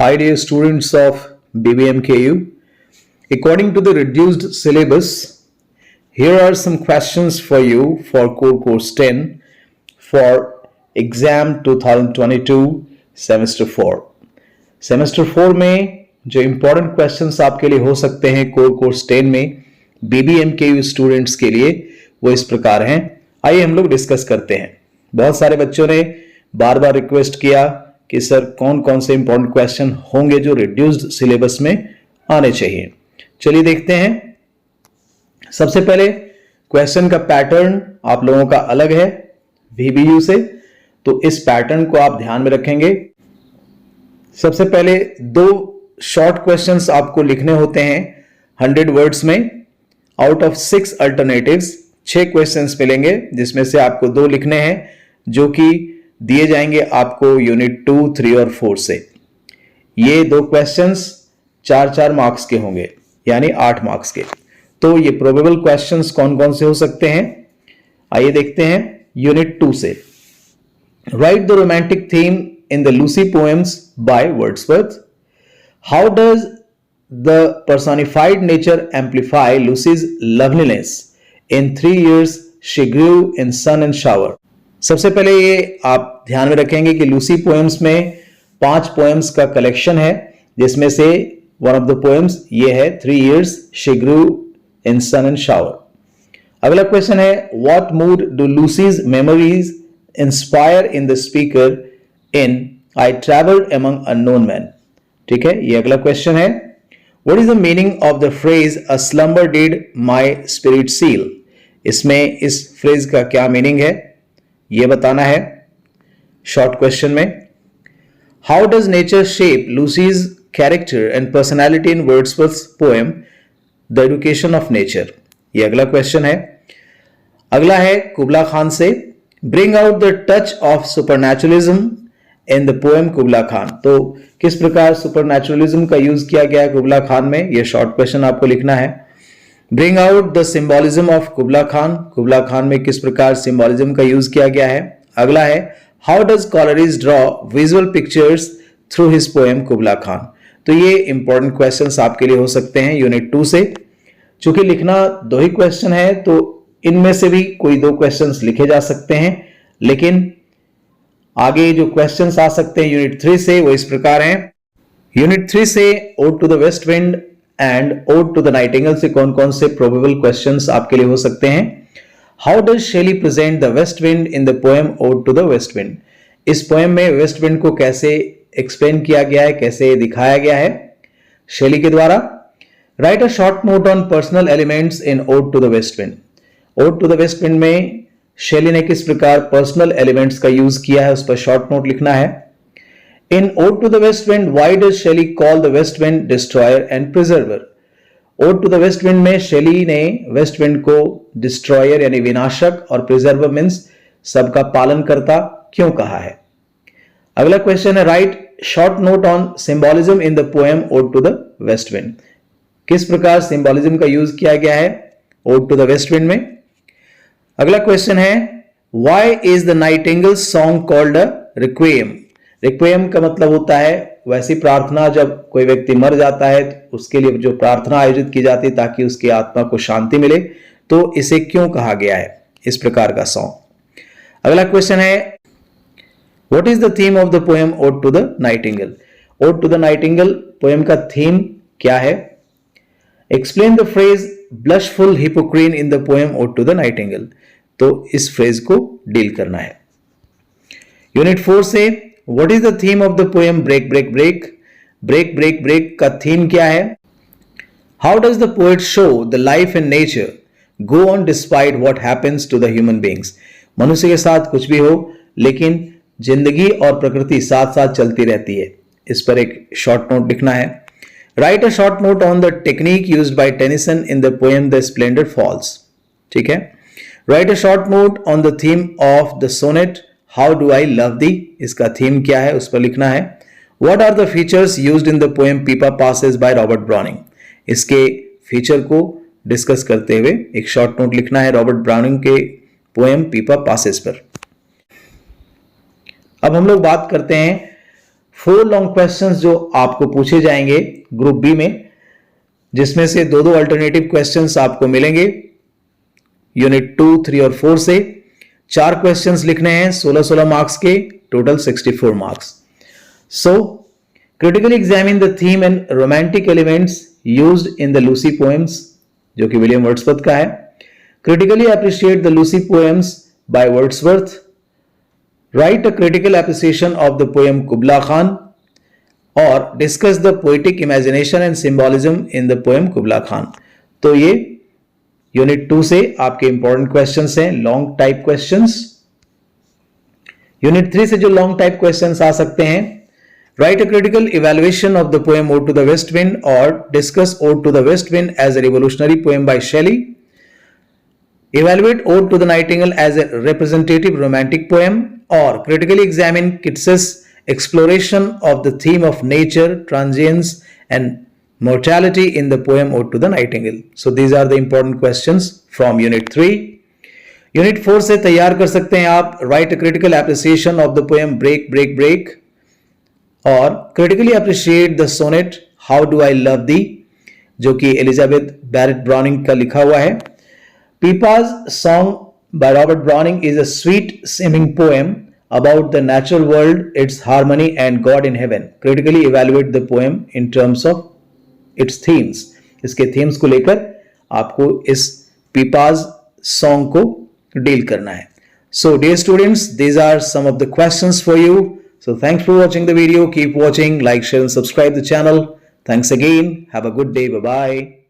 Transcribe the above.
Hi dear students of BBMKU. According to the reduced syllabus, here are some questions for you for Core Course 10 for exam 2022 semester 4. Semester 4 में जो important questions आपके लिए हो सकते हैं Core Course 10 में BBMKU students के लिए वो इस प्रकार हैं. आइए हम लोग डिस्कस करते हैं. बहुत सारे बच्चों ने बार बार रिक्वेस्ट किया कि सर कौन कौन से इंपॉर्टेंट क्वेश्चन होंगे जो रिड्यूस्ड सिलेबस में आने चाहिए. चलिए देखते हैं. सबसे पहले क्वेश्चन का पैटर्न आप लोगों का अलग है VBU से, तो इस पैटर्न को आप ध्यान में रखेंगे. सबसे पहले 2 शॉर्ट क्वेश्चंस आपको लिखने होते हैं 100 वर्ड्स में. आउट ऑफ 6 अल्टरनेटिव्स 6 क्वेश्चंस मिलेंगे जिसमें से आपको 2 लिखने हैं जो कि दिए जाएंगे आपको यूनिट 2, 3 और 4 से. ये 2 क्वेश्चंस 4-4 मार्क्स के होंगे यानी 8 मार्क्स के. तो ये प्रोबेबल क्वेश्चंस कौन कौन से हो सकते हैं आइए देखते हैं. यूनिट 2 से right the romantic theme in the Lucy poems by Wordsworth. How does the personified nature amplify Lucy's loveliness in 3 years she grew in sun and shower. सबसे पहले ये आप ध्यान में रखेंगे कि लूसी पोएम्स में 5 पोएम्स का कलेक्शन है जिसमें से वन ऑफ द पोएम्स ये है 3 years she grew in sun and shower. अगला क्वेश्चन है what mood do Lucy's memories inspire in the speaker in I traveled among unknown men. ठीक है, ये अगला क्वेश्चन है. What is the meaning of the phrase a slumber did my spirit seal? इसमें इस phrase का क्या मीनिंग है ये बताना है शॉर्ट क्वेश्चन में. How does nature shape Lucy's character and personality in Wordsworth's poem the education of nature. ये अगला क्वेश्चन है. अगला है कुबला खान से bring out the touch of supernaturalism in the poem Kubla Khan. तो किस प्रकार सुपरनैचुरलिज्म का यूज किया गया है कुबला खान में, यह शॉर्ट क्वेश्चन आपको लिखना है. Bring out the symbolism of Kubla Khan. Kubla Khan में किस प्रकार सिंबॉलिज्म का यूज किया गया है. अगला है how does Coleridge draw visual pictures through his poem Kubla Khan. तो ये इंपॉर्टेंट क्वेश्चंस आपके लिए हो सकते हैं यूनिट 2 से. चूंकि लिखना 2 ही क्वेश्चन है तो इनमें से भी कोई 2 क्वेश्चंस लिखे जा सकते हैं, लेकिन आगे जो क्वेश्चंस आ सकते हैं यूनिट 3 से वो इस प्रकार हैं. यूनिट 3 से ode to the west wind and ode to the nightingale से कौन कौन से प्रोबेबल क्वेश्चंस आपके लिए हो सकते हैं. How does Shelley present the west wind in the poem ode to the west wind. इस पोएम में वेस्ट विंड को कैसे एक्सप्लेन किया गया है, कैसे दिखाया गया है शेली के द्वारा. Write a short note on personal elements in ode to the west wind. Ode to the west wind में शेली ने किस प्रकार पर्सनल एलिमेंट्स का यूज किया है उस पर शॉर्ट नोट लिखना है. In Ode to the West Wind, why does Shelley call the West Wind destroyer and preserver? Ode to the West Wind में Shelley ने West Wind को destroyer यानी विनाशक और preserver means सबका पालन करता क्यों कहा है. अगला क्वेश्चन है right short note on symbolism in the poem Ode to the West Wind. किस प्रकार सिंबॉलिज्म का यूज किया गया है Ode to the West Wind में. अगला क्वेश्चन है why is the Nightingale song called a requiem? रिक्वेम का मतलब होता है वैसी प्रार्थना जब कोई व्यक्ति मर जाता है तो उसके लिए जो प्रार्थना आयोजित की जाती है ताकि उसकी आत्मा को शांति मिले, तो इसे क्यों कहा गया है इस प्रकार का सॉन्ग. अगला क्वेश्चन है what is the theme of the poem ode to the nightingale. Ode to the nightingale poem का थीम क्या है. Explain the phrase blushful Hippocrene in the poem ode to the nightingale. तो इस phrase को deal करना है. Unit 4 से What is the theme of the poem Break Break Break? Break Break Break का थीम क्या है. How does the poet show the life and nature go on despite what happens to the human beings? मनुष्य के साथ कुछ भी हो लेकिन जिंदगी और प्रकृति साथ साथ चलती रहती है. इस पर एक शॉर्ट नोट लिखना है. Write a short note on the technique used by Tennyson in the poem The Splendid Falls. ठीक है. Write a short note on the theme of the sonnet how do I love thee. इसका theme क्या है उस पर लिखना है. What are the features used in the poem Pippa Passes by Robert Browning. इसके फीचर को डिस्कस करते हुए एक शॉर्ट नोट लिखना है रॉबर्ट ब्राउनिंग के पोएम पीपा पासेस पर. अब हम लोग बात करते हैं 4 लॉन्ग क्वेश्चंस जो आपको पूछे जाएंगे ग्रुप बी में, जिसमें से दो दो अल्टरनेटिव क्वेश्चंस आपको मिलेंगे यूनिट 2, 3 और 4 से। 4 क्वेश्चंस लिखने हैं 16-16 मार्क्स के, total 64 marks. So critically examine the theme and romantic elements used in the Lucy poems, जो कि विलियम वर्ड्सवर्थ का है। Critically appreciate the Lucy poems by Wordsworth. Write a critical appreciation of the poem Kubla Khan, और discuss the poetic imagination and symbolism in the poem Kubla Khan। तो ये unit 2 से आपके important questions हैं, long type questions. Unit 3 से जो long type questions आ सकते हैं, write a critical evaluation of the poem ode to the west wind, और discuss ode to the west wind as a revolutionary poem by Shelley. Evaluate Ode to the Nightingale as a representative romantic poem, or critically examine Keats's exploration of the theme of nature, transience and mortality in the poem Ode to the Nightingale. So these are the important questions from Unit 3. Unit 4 से तैयार कर सकते हैं आप Write a critical appreciation of the poem Break, Break, Break, और critically appreciate the sonnet How Do I Love Thee, जो कि Elizabeth Barrett browning का लिखा हुआ है। Pippa's Song by Robert Browning is a sweet seeming poem about the natural world, its harmony and God in heaven. Critically evaluate the poem in terms of its themes. इसके themes को लेकर आपको इस Pippa's Song को deal करना है। So dear students, these are some of the questions for you. So thanks for watching the video. Keep watching, like, share and subscribe the channel. Thanks again. Have a good day. Bye-bye.